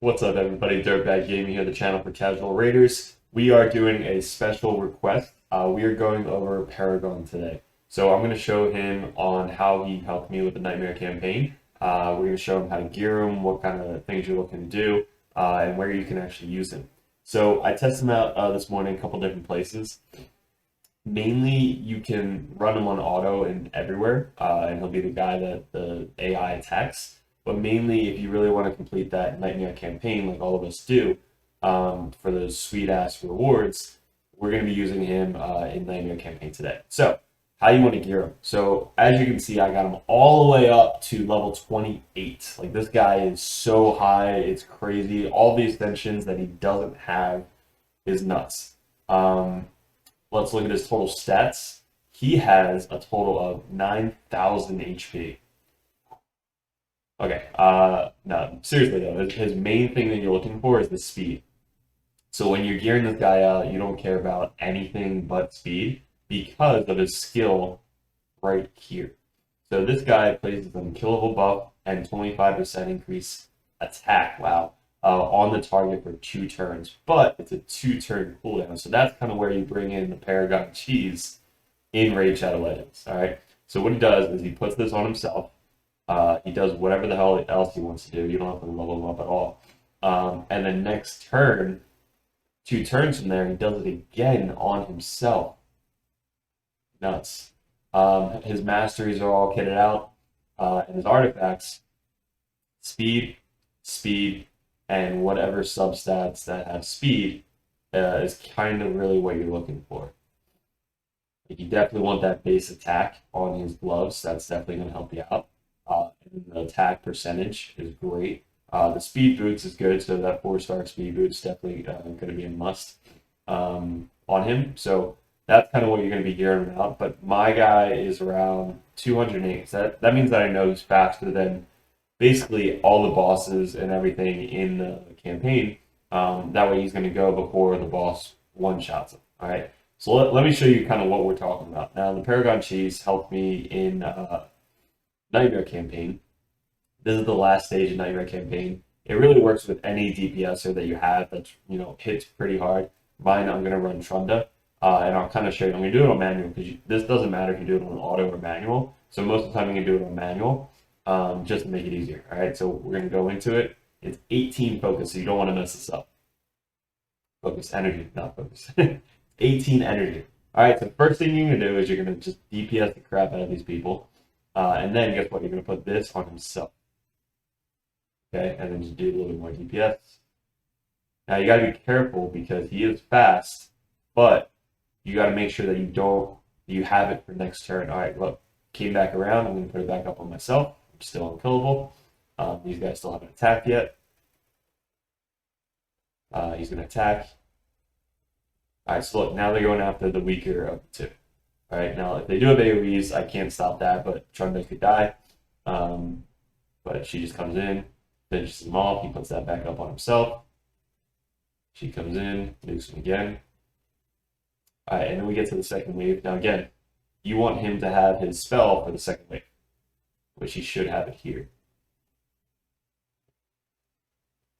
What's up, everybody? Dirtbag Gaming here, the channel for casual raiders. We are doing a special request. We are going over Paragon today. So I'm going to show him on how he helped me with the Nightmare campaign. We're going to show him how to gear him, what kind of things you're looking to do, and where you can actually use him. So I tested him out this morning a couple different places. Mainly, you can run him on auto and everywhere, and he'll be the guy that the AI attacks. But mainly, if you really want to complete that Nightmare campaign, like all of us do, for those sweet ass rewards, we're going to be using him in Nightmare campaign today. So, how you want to gear him? So, as you can see, I got him all the way up to level 28. Like, this guy is so high, it's crazy. All the extensions that he doesn't have is nuts. Let's look at his total stats. He has a total of 9,000 HP. Okay, no, seriously though, his main thing that you're looking for is the speed. So when you're gearing this guy out, you don't care about anything but speed because of his skill right here. So this guy places an unkillable buff and 25% increase attack, wow, on the target for 2 turns. But it's a 2-turn cooldown, so that's kind of where you bring in the Paragon cheese in Raid Shadow Legends, all right? So what he does is he puts this on himself. He does whatever the hell else he wants to do. You don't have to level him up at all. And then next turn, 2 turns from there, he does it again on himself. Nuts. His masteries are all kitted out, and his artifacts, speed, speed, and whatever substats that have speed is kind of really what you're looking for. You definitely want that base attack on his gloves. That's definitely going to help you out. And the attack percentage is great. The speed boots is good, so that 4-star speed boots definitely going to be a must on him. So that's kind of what you're going to be gearing him out. But my guy is around 208. So that means that I know he's faster than basically all the bosses and everything in the campaign. That way he's going to go before the boss one-shots him. All right. So let me show you kind of what we're talking about. Now, the Paragon Cheese helped me in Nightmare campaign. This is the last stage of Nightmare campaign. It really works with any DPSer that you have that hits pretty hard. Mine, I'm going to run Trunda, and I'll kind of show you. I'm going to do it on manual because this doesn't matter if you do it on auto or manual. So most of the time, you can do it on manual just to make it easier. All right, so we're going to go into it. It's 18 focus, so you don't want to mess this up. Focus energy, not focus. 18 energy. All right, so the first thing you're going to do is you're going to just DPS the crap out of these people. And then guess what? You're going to put this on himself. Okay, and then just do a little bit more DPS. Now you got to be careful because he is fast, but you got to make sure that you have it for next turn. All right, look, came back around. I'm going to put it back up on myself. I'm still unkillable. These guys still haven't attacked yet. He's going to attack. All right, so look, now they're going after the weaker of the two. All right, now if they do have AoEs, I can't stop that, but Trunda could die. But she just comes in, finishes him off. He puts that back up on himself. She comes in, nukes him again. All right, and then we get to the second wave. Now again, you want him to have his spell for the second wave, which he should have it here.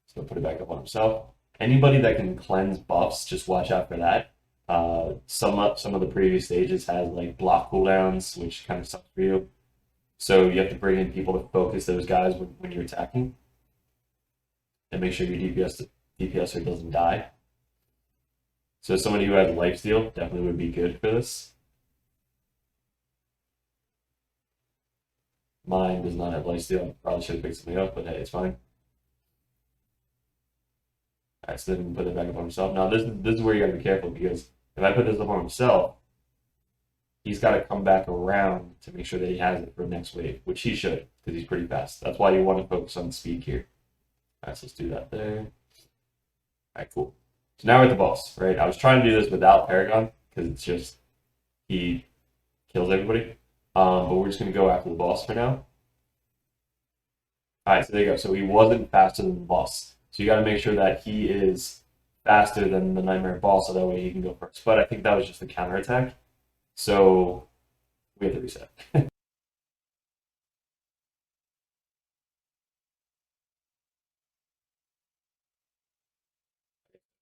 So put it back up on himself. Anybody that can cleanse buffs, just watch out for that. Some of the previous stages has like block cooldowns, which kind of sucks for you. So you have to bring in people to focus those guys when you're attacking, and make sure your DPSer doesn't die. So somebody who has lifesteal definitely would be good for this. Mine does not have lifesteal. Probably should have picked something up, but hey, it's fine. All right, so then put it back up on himself. Now this is where you gotta be careful because if I put this up on himself, he's got to come back around to make sure that he has it for next wave, which he should because he's pretty fast. That's why you want to focus on speed here. All right, so let's do that there. All right, cool. So now we're at the boss, right? I was trying to do this without Paragon because it's just he kills everybody. But we're just gonna go after the boss for now. All right, so there you go. So he wasn't faster than the boss. So you got to make sure that he is faster than the Nightmare boss, so that way he can go first. But I think that was just a counterattack. So we have to reset.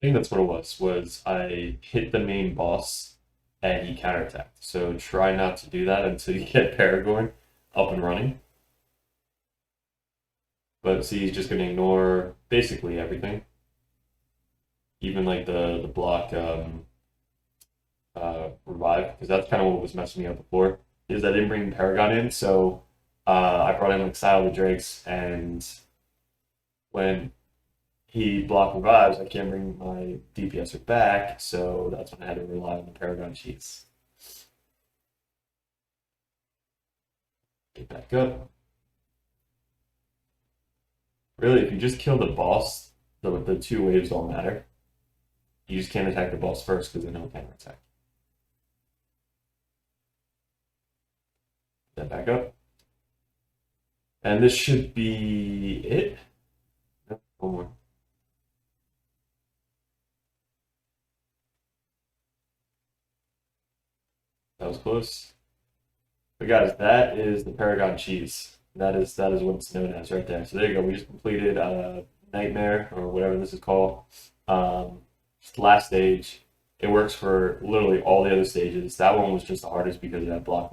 think that's what it was I hit the main boss and he counterattacked. So try not to do that until you get Paragon up and running. But see, he's just going to ignore basically everything, even like the block revive, because that's kind of what was messing me up before. Is I didn't bring Paragon in, so I brought in like Sile the Drakes, and when he block revives, I can't bring my DPSer back, so that's when I had to rely on the Paragon cheats. Get back up. Really, if you just kill the boss, the two waves don't matter. You just can't attack the boss first because then he'll counterattack. Get back up. And this should be it. Nope, one more. That was close. But guys, that is the Paragon cheese. That is what it's known as right there. So there you go. We just completed Nightmare or whatever this is called. Last stage. It works for literally all the other stages. That one was just the hardest because of that block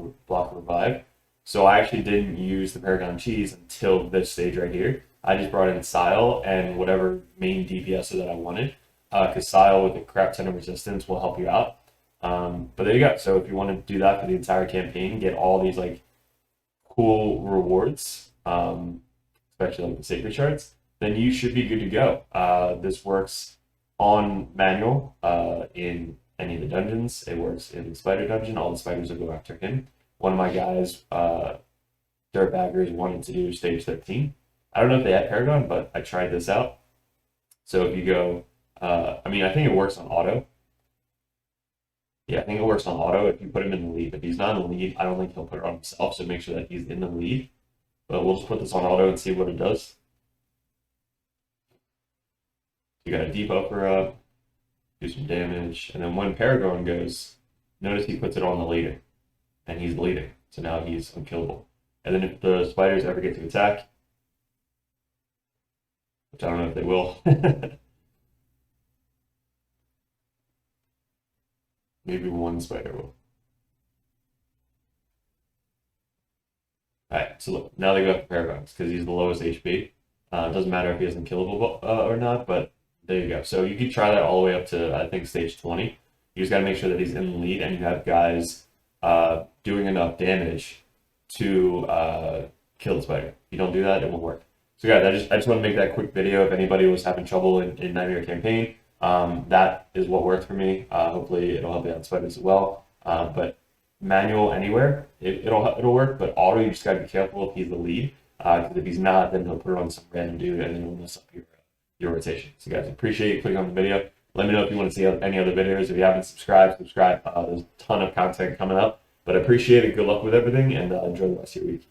revive. So I actually didn't use the Paragon cheese until this stage right here. I just brought in Sile and whatever main DPS that I wanted. Because Sile with a crap ton of resistance will help you out. But there you go. So if you want to do that for the entire campaign, get all these like cool rewards, especially like the sacred shards, then you should be good to go. This works on manual in any of the dungeons. It works in the spider dungeon. All the spiders will go after him. One of my guys, Dirtbaggers, wanted to do stage 13. I don't know if they had Paragon, but I tried this out. So if you go, I mean, I think it works on auto. Yeah, I think it works on auto if you put him in the lead. If he's not in the lead, I don't think he'll put it on himself, so make sure that he's in the lead. But we'll just put this on auto and see what it does. You got a debuffer up, do some damage, and then when Paragon goes, notice he puts it on the leader, and he's leading, so now he's unkillable. And then if the spiders ever get to attack, which I don't know if they will, maybe one spider will. Alright, so look, now they go after Paragons because he's the lowest HP. It doesn't matter if he isn't killable or not, but there you go. So you can try that all the way up to, I think, stage 20. You just got to make sure that he's in the lead and you have guys doing enough damage to kill the spider. If you don't do that, it won't work. So guys, I just want to make that quick video. If anybody was having trouble in Nightmare Campaign, that is what worked for me. Hopefully it'll help you out spiders as well. But manual anywhere, it'll work, but auto, you just gotta be careful if he's the lead. Because if he's not, then he'll put it on some random dude and then it'll mess up your rotation. So guys, appreciate you clicking on the video. Let me know if you want to see any other videos. If you haven't subscribed, subscribe. There's a ton of content coming up. But I appreciate it. Good luck with everything and enjoy the rest of your week.